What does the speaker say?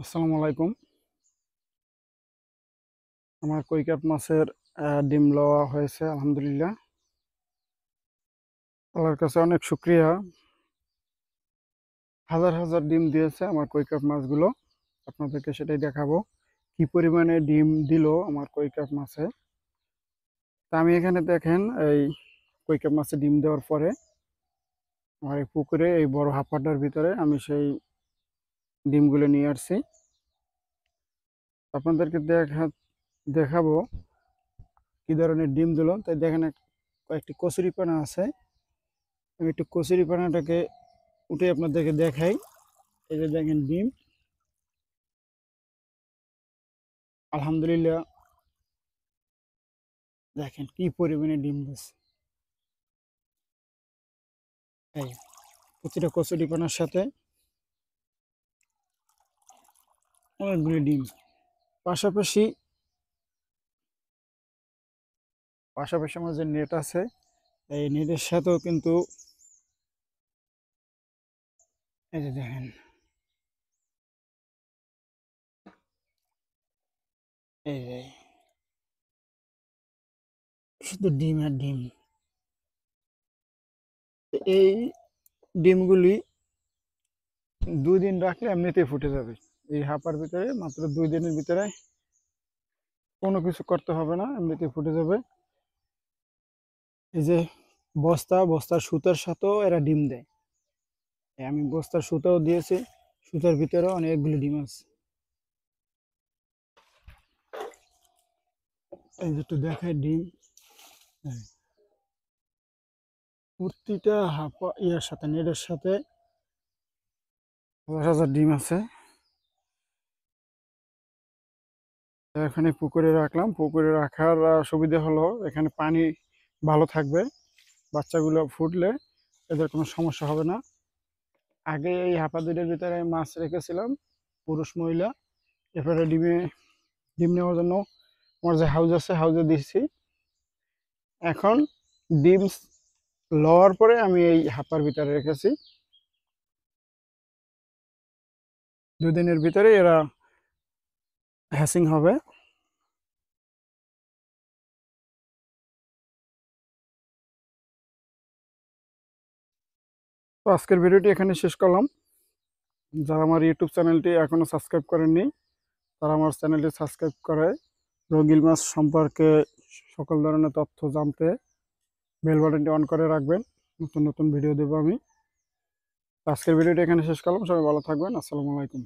আসসালামু আলাইকুম। আমার কই কাপ মাছের ডিম লওয়া হয়েছে আলহামদুলিল্লাহ। আল্লাহর কাছে অনেক শুকরিয়া। হাজার হাজার ডিম দিয়েছে আমার কই কাপ মাছগুলো। আপনাদেরকে সেটাই দেখাবো কি পরিমাণে ডিম দিল আমার কই কাপ মাছে। তা আমি এখানে দেখেন এই কই কাপ মাছে ডিম দেওয়ার পরে আমার এই পুকুরে এই বড় হাঁপাটার ভিতরে আমি সেই ডিমগুলো নিয়ে আসছি। আপনাদেরকে দেখাবো কি ধরনের ডিম দিল। তাই দেখেন কয়েকটি কচুরিপানা আছে। আমি একটু কচুরিপানাটাকে উঠে আপনাদেরকে দেখাই। এই যে দেখেন ডিম, আলহামদুলিল্লাহ। দেখেন কি পরিমাণে ডিম দিচ্ছে। এই প্রতিটা কচুরিপানার সাথে অনেকগুলি ডিম। পাশাপাশি পাশাপাশি আমার যে নেট আছে, এই নেটের সাথেও কিন্তু এই যে দেখেন এই যে শুধু ডিম আর ডিম। তো এই ডিমগুলি 2 দিন রাখলে এমনিতেই ফুটে যাবে। এই হাঁপার ভিতরে মাত্র 2 দিনের ভিতরে কোনো কিছু করতে হবে না, এমনিতেই ফুটে যাবে। এই যে বস্তার সুতার সাথেও এরা ডিম দেয়। আমি বস্তার সুতাও দিয়েছি, সুতার ভিতরেও অনেকগুলো ডিম আছে। এই যে একটু দেখায় ডিম। হ্যাঁ, প্রতিটা হাঁপা ইয়ার সাথে নেটের সাথে হাজার হাজার ডিম আছে। এখানে পুকুরে রাখলাম। পুকুরে রাখার সুবিধা হলো এখানে পানি ভালো থাকবে। বাচ্চাগুলো ফুটলে এদের কোনো সমস্যা হবে না। আগে এই হাঁপা দুইটার ভিতরে মাছ রেখেছিলাম, পুরুষ মহিলা। এরপরে ডিম নেওয়ার জন্য আমার যে হাউস আছে হাউসে দিচ্ছি। এখন ডিম লওয়ার পরে আমি এই হাঁপার ভিতরে রেখেছি। 2 দিনের ভিতরে এরা হ্যাসিং হবে। তো আজকের ভিডিওটি এখানে শেষ করলাম। যারা আমার ইউটিউব চ্যানেলটি এখনও সাবস্ক্রাইব করেননি, তারা আমার চ্যানেলটি সাবস্ক্রাইব করে রঙিল মাছ সম্পর্কে সকল ধরনের তথ্য জানতে বেল বাটনটি অন করে রাখবেন। নতুন নতুন ভিডিও দেবো আমি। আজকের ভিডিওটি এখানে শেষ করলাম। সবাই ভালো থাকবেন। আসসালামু আলাইকুম।